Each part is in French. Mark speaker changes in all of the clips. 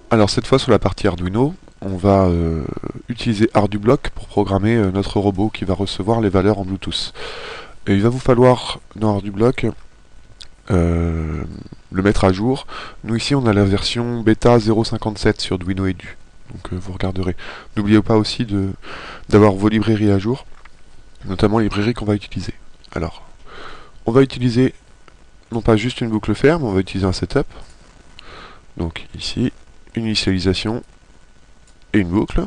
Speaker 1: Alors cette fois sur la partie Arduino, on va utiliser ArduBlock pour programmer notre robot qui va recevoir les valeurs en Bluetooth. Et il va vous falloir dans ArduBlock le mettre à jour. Nous ici on a la version bêta 0.57 sur Arduino Edu. Donc vous regarderez. N'oubliez pas aussi d'avoir vos librairies à jour, notamment les librairies qu'on va utiliser. Alors, on va utiliser non pas juste une boucle ferme, on va utiliser un setup. Donc ici, une initialisation et une boucle.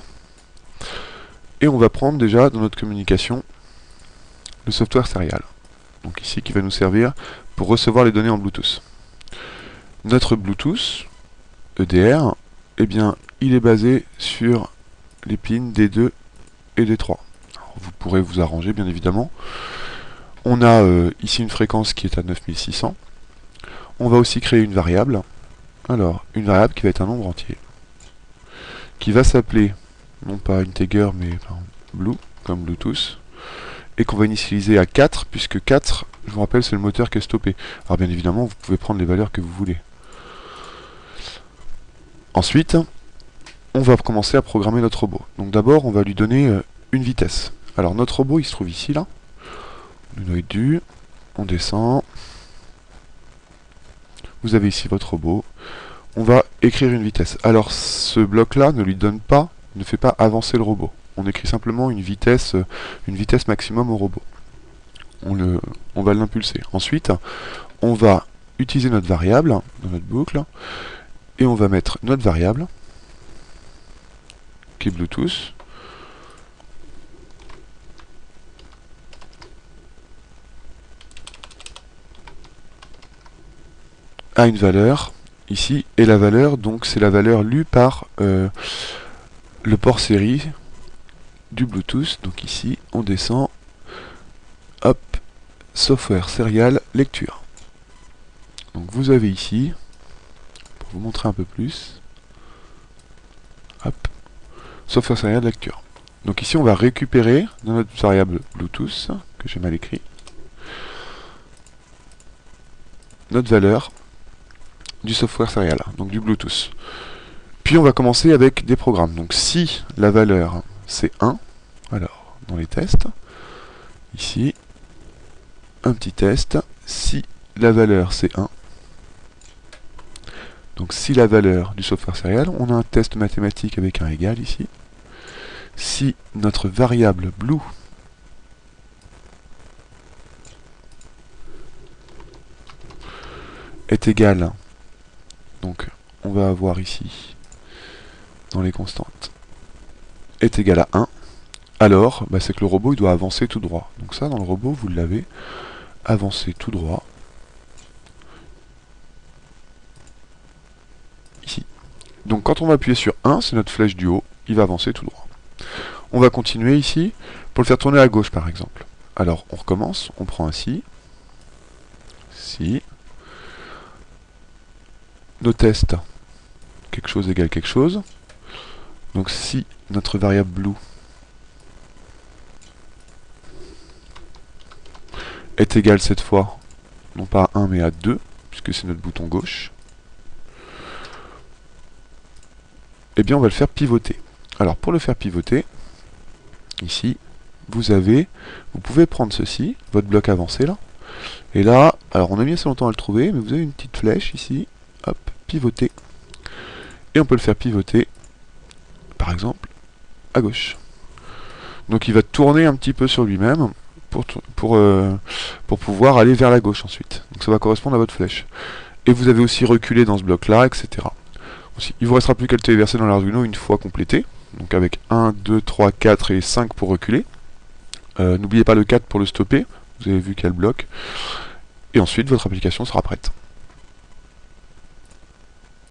Speaker 1: Et on va prendre déjà dans notre communication le software serial. Donc ici qui va nous servir pour recevoir les données en Bluetooth. Notre Bluetooth EDR, eh bien, il est basé sur les pins D2 et D3. Alors, vous pourrez vous arranger bien évidemment. On a ici une fréquence qui est à 9600. On va aussi créer une variable. Alors, une variable qui va être un nombre entier. Qui va s'appeler, non pas integer, mais blue, comme Bluetooth. Et qu'on va initialiser à 4, puisque 4, je vous rappelle, c'est le moteur qui est stoppé. Alors bien évidemment, vous pouvez prendre les valeurs que vous voulez. Ensuite, on va commencer à programmer notre robot. Donc d'abord, on va lui donner une vitesse. Alors notre robot, il se trouve ici, là. On descend. Vous avez ici votre robot. On va écrire une vitesse. Alors ce bloc-là ne lui donne pas, ne fait pas avancer le robot. On écrit simplement une vitesse maximum au robot. On va l'impulser. Ensuite, on va utiliser notre variable dans notre boucle et on va mettre notre variable qui est Bluetooth. À une valeur ici, et la valeur, donc c'est la valeur lue par le port série du Bluetooth. Donc ici, on descend, hop, software serial lecture. Donc vous avez ici, pour vous montrer un peu plus, hop, software serial lecture. Donc ici, on va récupérer dans notre variable Bluetooth, que j'ai mal écrit, notre valeur du software serial, donc du Bluetooth. Puis on va commencer avec des programmes. Donc si la valeur c'est 1, alors dans les tests, ici, un petit test, si la valeur c'est 1, donc si la valeur du software serial, on a un test mathématique avec un égal ici, si notre variable blue est égale, donc on va avoir ici, dans les constantes, est égal à 1, alors c'est que le robot il doit avancer tout droit. Donc ça, dans le robot, vous l'avez, avancer tout droit, ici. Donc quand on va appuyer sur 1, c'est notre flèche du haut, il va avancer tout droit. On va continuer ici, pour le faire tourner à gauche par exemple. Alors on recommence, on prend un si, nos tests, quelque chose égale quelque chose. Donc si notre variable blue est égale cette fois, non pas à 1 mais à 2, puisque c'est notre bouton gauche, eh bien on va le faire pivoter. Alors pour le faire pivoter, ici, vous pouvez prendre ceci, votre bloc avancé là, et là, alors on a mis assez longtemps à le trouver, mais vous avez une petite flèche ici, hop, pivoter, et on peut le faire pivoter, par exemple, à gauche. Donc il va tourner un petit peu sur lui-même pour pouvoir aller vers la gauche ensuite. Donc ça va correspondre à votre flèche. Et vous avez aussi reculé dans ce bloc-là, etc. Aussi, il vous restera plus qu'à le téléverser dans l'Arduino une fois complété. Donc avec 1, 2, 3, 4 et 5 pour reculer. N'oubliez pas le 4 pour le stopper. Vous avez vu quel bloc. Et ensuite votre application sera prête.